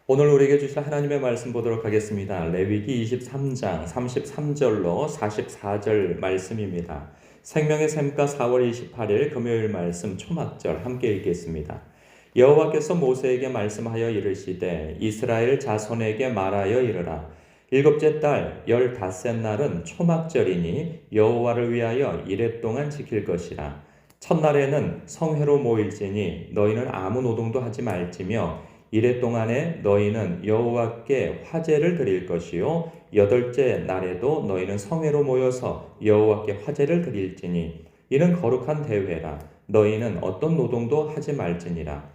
오늘 우리에게 주실 하나님의 말씀 보도록 하겠습니다. 레위기 23장 33절로 44절 말씀입니다. 생명의 샘가 4월 28일 금요일 말씀 초막절 함께 읽겠습니다. 여호와께서 모세에게 말씀하여 이르시되 이스라엘 자손에게 말하여 이르라. 일곱째 달 15셋 날은 초막절이니 여호와를 위하여 이레 동안 지킬 것이라. 첫날에는 성회로 모일지니 너희는 아무 노동도 하지 말지며 이레 동안에 너희는 여호와께 화제를 드릴 것이요 여덟째 날에도 너희는 성회로 모여서 여호와께 화제를 드릴지니 이는 거룩한 대회라. 너희는 어떤 노동도 하지 말지니라.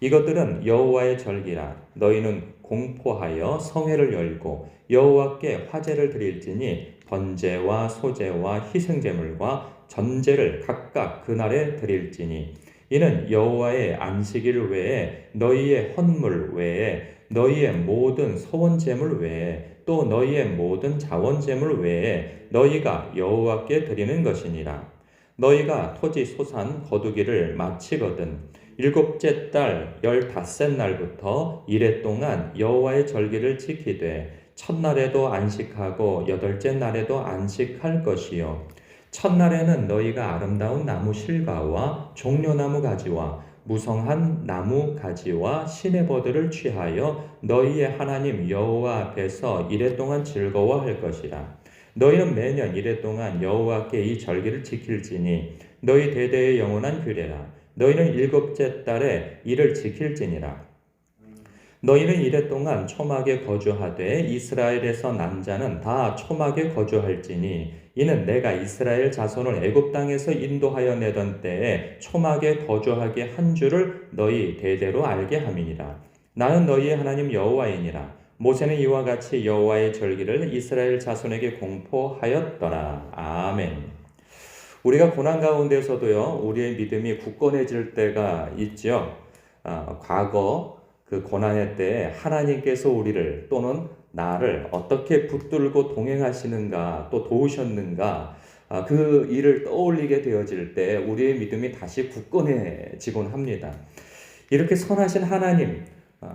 이것들은 여호와의 절기라. 너희는 공포하여 성회를 열고 여호와께 화제를 드릴지니 번제와 소제와 희생제물과 전제를 각각 그날에 드릴지니 이는 여호와의 안식일 외에 너희의 헌물 외에 너희의 모든 서원제물 외에 또 너희의 모든 자원제물 외에 너희가 여호와께 드리는 것이니라. 너희가 토지 소산 거두기를 마치거든 일곱째 달 15셋 날부터 이레 동안 여호와의 절기를 지키되 첫날에도 안식하고 여덟째 날에도 안식할 것이요 첫날에는 너희가 아름다운 나무 실과와 종려나무 가지와 무성한 나무 가지와 시내버들을 취하여 너희의 하나님 여호와 앞에서 이레 동안 즐거워할 것이라. 너희는 매년 이레 동안 여호와께 이 절기를 지킬지니 너희 대대의 영원한 규례라. 너희는 일곱째 달에 이를 지킬지니라. 너희는 이레 동안 초막에 거주하되 이스라엘에서 난 자는 다 초막에 거주할지니 이는 내가 이스라엘 자손을 애굽 땅에서 인도하여 내던 때에 초막에 거주하게 한 줄을 너희 대대로 알게 함이니라. 나는 너희의 하나님 여호와이니라. 모세는 이와 같이 여호와의 절기를 이스라엘 자손에게 공포하였더라. 아멘. 우리가 고난 가운데서도요, 우리의 믿음이 굳건해질 때가 있죠. 과거 그 고난의 때에 하나님께서 우리를 또는 나를 어떻게 붙들고 동행하시는가 또 도우셨는가 그 일을 떠올리게 되어질 때 우리의 믿음이 다시 굳건해지곤 합니다. 이렇게 선하신 하나님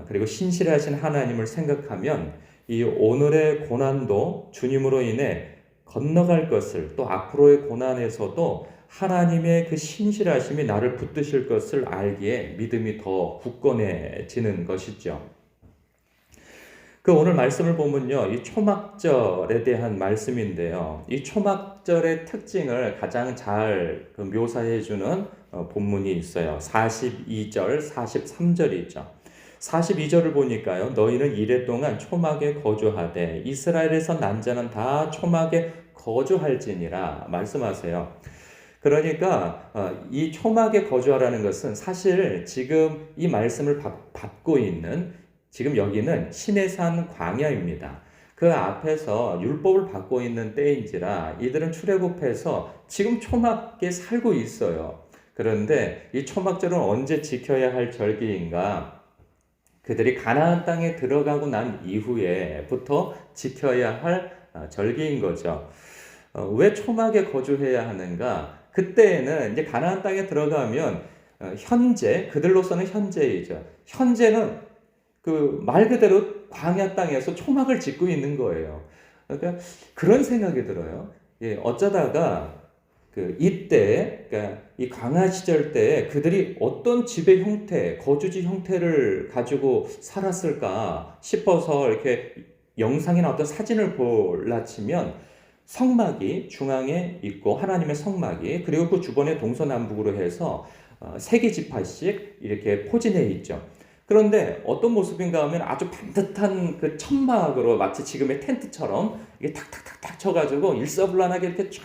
그리고 신실하신 하나님을 생각하면 이 오늘의 고난도 주님으로 인해 건너갈 것을 또 앞으로의 고난에서도 하나님의 그 신실하심이 나를 붙드실 것을 알기에 믿음이 더 굳건해지는 것이죠. 그 오늘 말씀을 보면요, 이 초막절에 대한 말씀인데요. 이 초막절의 특징을 가장 잘 묘사해주는 본문이 있어요. 42절, 43절이죠. 42절을 보니까요, 너희는 이레 동안 초막에 거주하되 이스라엘에서 난 자는 다 초막에 거주할지니라 말씀하세요. 그러니까 이 초막에 거주하라는 것은 사실 지금 이 말씀을 받고 있는 지금 여기는 시내산 광야입니다. 그 앞에서 율법을 받고 있는 때인지라 이들은 출애굽해서 지금 초막에 살고 있어요. 그런데 이 초막절은 언제 지켜야 할 절기인가? 그들이 가나안 땅에 들어가고 난 이후에부터 지켜야 할 절기인 거죠. 왜 초막에 거주해야 하는가? 그때에는 이제 가나안 땅에 들어가면 현재 그들로서는 현재이죠. 현재는 그 말 그대로 광야 땅에서 초막을 짓고 있는 거예요. 그러니까 그런 생각이 들어요. 예, 어쩌다가 그 이때 그러니까 이 광야 시절 때 그들이 어떤 집의 형태, 거주지 형태를 가지고 살았을까 싶어서 이렇게 영상이나 어떤 사진을 볼라치면 성막이 중앙에 있고 하나님의 성막이 그리고 그 주변에 동서남북으로 해서 세 개 지파씩 이렇게 포진해 있죠. 그런데 어떤 모습인가 하면 아주 반듯한 그 천막으로 마치 지금의 텐트처럼 이게 탁탁탁탁 쳐가지고 일사불란하게 이렇게 쫙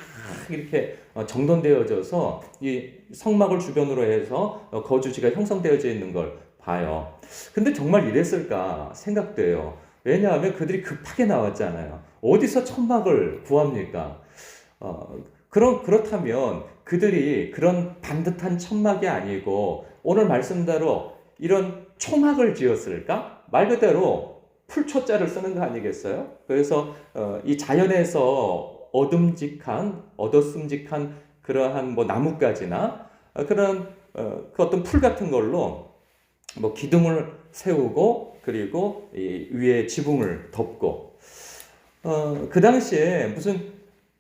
이렇게 정돈되어져서 이 성막을 주변으로 해서 거주지가 형성되어져 있는 걸 봐요. 근데 정말 이랬을까 생각돼요. 왜냐하면 그들이 급하게 나왔잖아요. 어디서 천막을 구합니까? 그렇다면 그들이 그런 반듯한 천막이 아니고 오늘 말씀대로 이런 초막을 지었을까? 말 그대로 풀초자를 쓰는 거 아니겠어요? 그래서 이 자연에서 얻었음직한 그러한 뭐 나뭇가지나 그런 그 어떤 풀 같은 걸로 뭐 기둥을 세우고 그리고 이 위에 지붕을 덮고 그 당시에 무슨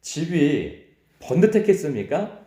집이 번듯했겠습니까?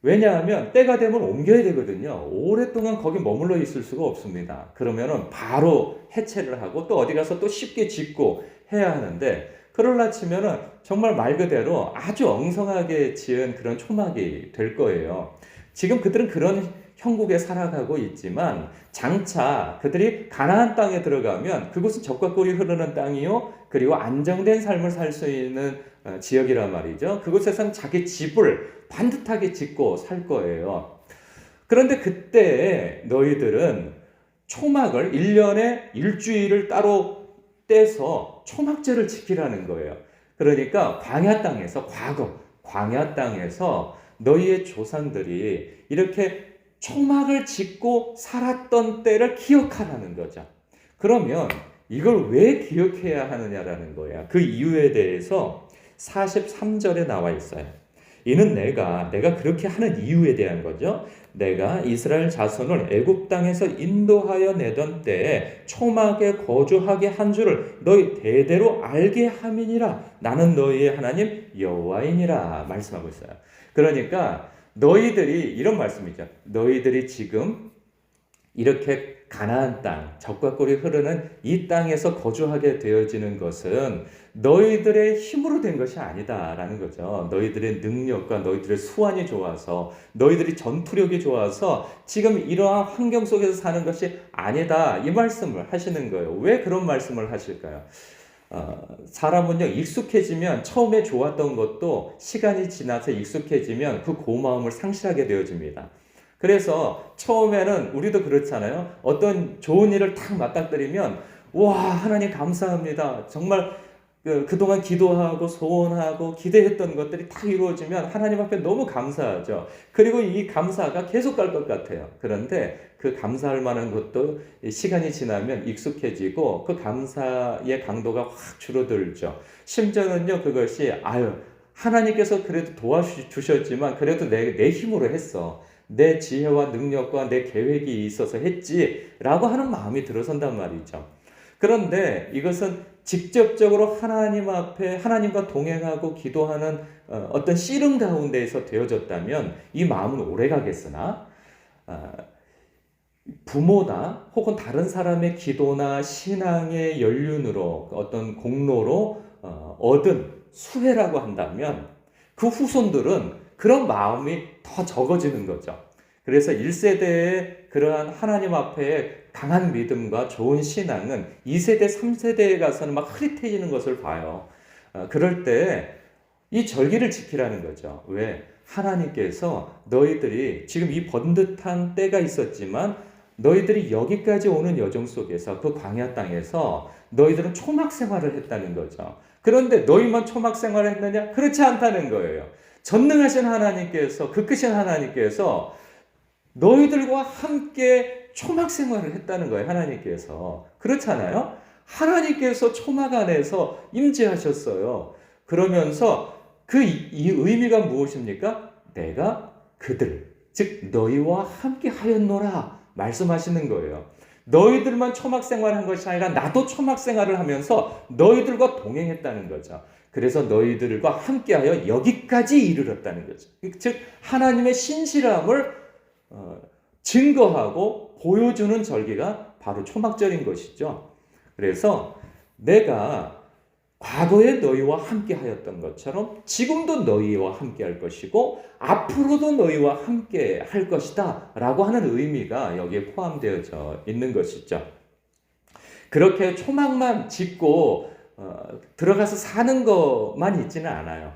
왜냐하면 때가 되면 옮겨야 되거든요. 오랫동안 거기 머물러 있을 수가 없습니다. 그러면은 바로 해체를 하고 또 어디 가서 또 쉽게 짓고 해야 하는데 그럴라 치면은 정말 말 그대로 아주 엉성하게 지은 그런 초막이 될 거예요. 지금 그들은 그런 형국에 살아가고 있지만 장차 그들이 가나안 땅에 들어가면 그곳은 젖과 꿀이 흐르는 땅이요 그리고 안정된 삶을 살 수 있는 지역이란 말이죠. 그곳에선 자기 집을 반듯하게 짓고 살 거예요. 그런데 그때 너희들은 초막을 1년에 일주일을 따로 떼서 초막절을 지키라는 거예요. 그러니까 광야 땅에서 과거 광야 땅에서 너희의 조상들이 이렇게 초막을 짓고 살았던 때를 기억하라는 거죠. 그러면 이걸 왜 기억해야 하느냐라는 거야. 그 이유에 대해서 43절에 나와 있어요. 이는 내가 그렇게 하는 이유에 대한 거죠. 내가 이스라엘 자손을 애굽 땅에서 인도하여 내던 때에 초막에 거주하게 한 줄을 너희 대대로 알게 함이니라. 나는 너희의 하나님 여호와이니라 말씀하고 있어요. 그러니까 너희들이 이런 말씀이죠. 너희들이 지금 이렇게 가나안 땅, 젖과 꿀이 흐르는 이 땅에서 거주하게 되어지는 것은 너희들의 힘으로 된 것이 아니다라는 거죠. 너희들의 능력과 너희들의 수완이 좋아서 너희들이 전투력이 좋아서 지금 이러한 환경 속에서 사는 것이 아니다. 이 말씀을 하시는 거예요. 왜 그런 말씀을 하실까요? 사람은요 익숙해지면 처음에 좋았던 것도 시간이 지나서 익숙해지면 그 고마움을 상실하게 되어집니다. 그래서 처음에는 우리도 그렇잖아요. 어떤 좋은 일을 탁 맞닥뜨리면 와 하나님 감사합니다. 정말 그동안 기도하고 소원하고 기대했던 것들이 다 이루어지면 하나님 앞에 너무 감사하죠. 그리고 이 감사가 계속 갈 것 같아요. 그런데 그 감사할 만한 것도 시간이 지나면 익숙해지고 그 감사의 강도가 확 줄어들죠. 심지어는요 그것이 하나님께서 그래도 도와주셨지만 그래도 내 힘으로 했어. 내 지혜와 능력과 내 계획이 있어서 했지라고 하는 마음이 들어선단 말이죠. 그런데 이것은 직접적으로 하나님 앞에 하나님과 동행하고 기도하는 어떤 씨름 가운데에서 되어졌다면 이 마음은 오래가겠으나 부모나 혹은 다른 사람의 기도나 신앙의 연륜으로 어떤 공로로 얻은 수혜라고 한다면 그 후손들은 그런 마음이 더 적어지는 거죠. 그래서 1세대의 그러한 하나님 앞에 강한 믿음과 좋은 신앙은 2세대, 3세대에 가서는 막 흐릿해지는 것을 봐요. 그럴 때 이 절기를 지키라는 거죠. 왜? 하나님께서 너희들이 지금 이 번듯한 때가 있었지만 너희들이 여기까지 오는 여정 속에서 그 광야 땅에서 너희들은 초막 생활을 했다는 거죠. 그런데 너희만 초막 생활을 했느냐? 그렇지 않다는 거예요. 전능하신 하나님께서 그 크신 하나님께서 너희들과 함께 초막 생활을 했다는 거예요. 하나님께서. 그렇잖아요. 하나님께서 초막 안에서 임재하셨어요. 그러면서 이 의미가 무엇입니까? 내가 그들 즉 너희와 함께 하였노라 말씀하시는 거예요. 너희들만 초막 생활한 것이 아니라 나도 초막 생활을 하면서 너희들과 동행했다는 거죠. 그래서 너희들과 함께하여 여기까지 이르렀다는 거죠. 즉 하나님의 신실함을 증거하고 보여주는 절기가 바로 초막절인 것이죠. 그래서 내가 과거에 너희와 함께 하였던 것처럼 지금도 너희와 함께 할 것이고 앞으로도 너희와 함께 할 것이다 라고 하는 의미가 여기에 포함되어져 있는 것이죠. 그렇게 초막만 짓고 들어가서 사는 것만 있지는 않아요.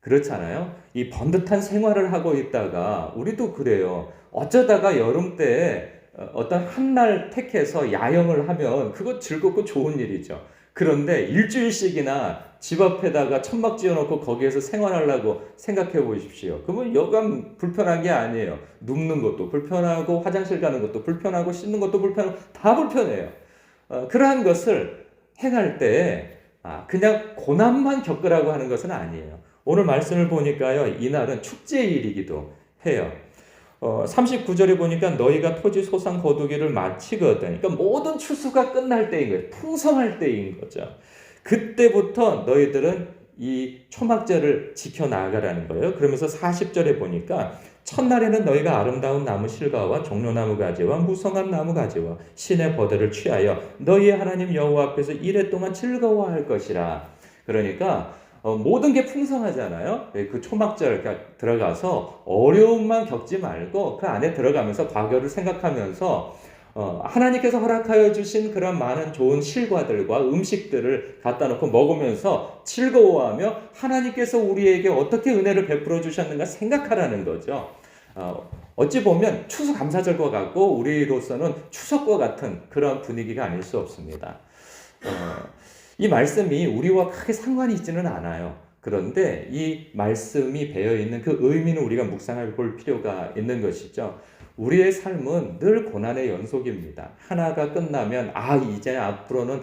그렇잖아요. 이 번듯한 생활을 하고 있다가 우리도 그래요. 어쩌다가 여름 때 어떤 한 날 택해서 야영을 하면 그거 즐겁고 좋은 일이죠. 그런데 일주일씩이나 집 앞에다가 천막 지어놓고 거기에서 생활하려고 생각해 보십시오. 그러면 여간 불편한 게 아니에요. 눕는 것도 불편하고 화장실 가는 것도 불편하고 씻는 것도 불편하고 다 불편해요. 그러한 것을 행할 때 그냥 고난만 겪으라고 하는 것은 아니에요. 오늘 말씀을 보니까요. 이날은 축제일이기도 해요. 39절에 보니까 너희가 토지 소상 거두기를 마치거든. 그러니까 모든 추수가 끝날 때인 거예요. 풍성할 때인 거죠. 그때부터 너희들은 이 초막절을 지켜나가라는 거예요. 그러면서 40절에 보니까 첫날에는 너희가 아름다운 나무 실과와 종려나무 가지와 무성한 나무 가지와 신의 버들을 취하여 너희의 하나님 여호와 앞에서 이레 동안 즐거워할 것이라. 그러니까 모든 게 풍성하잖아요. 그 초막절 들어가서 어려움만 겪지 말고 그 안에 들어가면서 과거를 생각하면서 하나님께서 허락하여 주신 그런 많은 좋은 실과들과 음식들을 갖다 놓고 먹으면서 즐거워하며 하나님께서 우리에게 어떻게 은혜를 베풀어 주셨는가 생각하라는 거죠. 어찌 보면 추수감사절과 같고 우리로서는 추석과 같은 그런 분위기가 아닐 수 없습니다. 이 말씀이 우리와 크게 상관이 있지는 않아요. 그런데 이 말씀이 배어있는 그 의미는 우리가 묵상해 볼 필요가 있는 것이죠. 우리의 삶은 늘 고난의 연속입니다. 하나가 끝나면 이제 앞으로는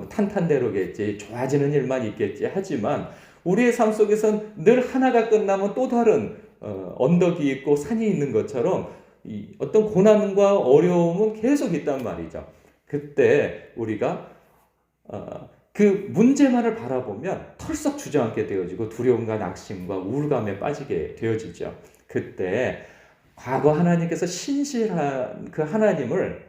탄탄대로겠지, 좋아지는 일만 있겠지 하지만 우리의 삶 속에서는 늘 하나가 끝나면 또 다른 언덕이 있고 산이 있는 것처럼 어떤 고난과 어려움은 계속 있단 말이죠. 그때 우리가 그 문제만을 바라보면 털썩 주저앉게 되어지고 두려움과 낙심과 우울감에 빠지게 되어지죠. 그때 과거 하나님께서 신실한 그 하나님을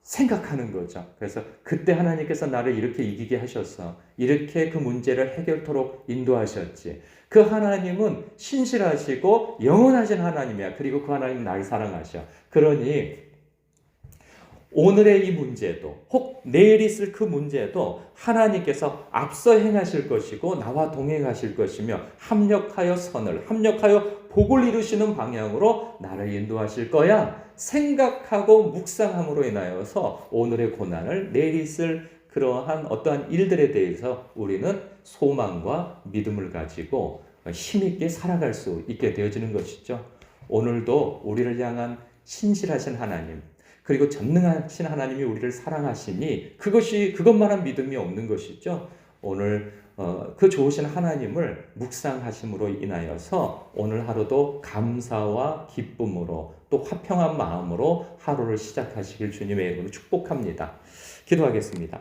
생각하는 거죠. 그래서 그때 하나님께서 나를 이렇게 이기게 하셨어. 이렇게 그 문제를 해결토록 인도하셨지. 그 하나님은 신실하시고 영원하신 하나님이야. 그리고 그 하나님은 나를 사랑하셔. 그러니 오늘의 이 문제도 혹 내일 있을 그 문제도 하나님께서 앞서 행하실 것이고 나와 동행하실 것이며 합력하여 복을 이루시는 방향으로 나를 인도하실 거야 생각하고 묵상함으로 인하여서 오늘의 고난을 내일 있을 그러한 어떠한 일들에 대해서 우리는 소망과 믿음을 가지고 힘있게 살아갈 수 있게 되어지는 것이죠. 오늘도 우리를 향한 신실하신 하나님 그리고 전능하신 하나님이 우리를 사랑하시니 그것만한 믿음이 없는 것이죠. 오늘 그 좋으신 하나님을 묵상하심으로 인하여서 오늘 하루도 감사와 기쁨으로 또 화평한 마음으로 하루를 시작하시길 주님의 이름으로 축복합니다. 기도하겠습니다.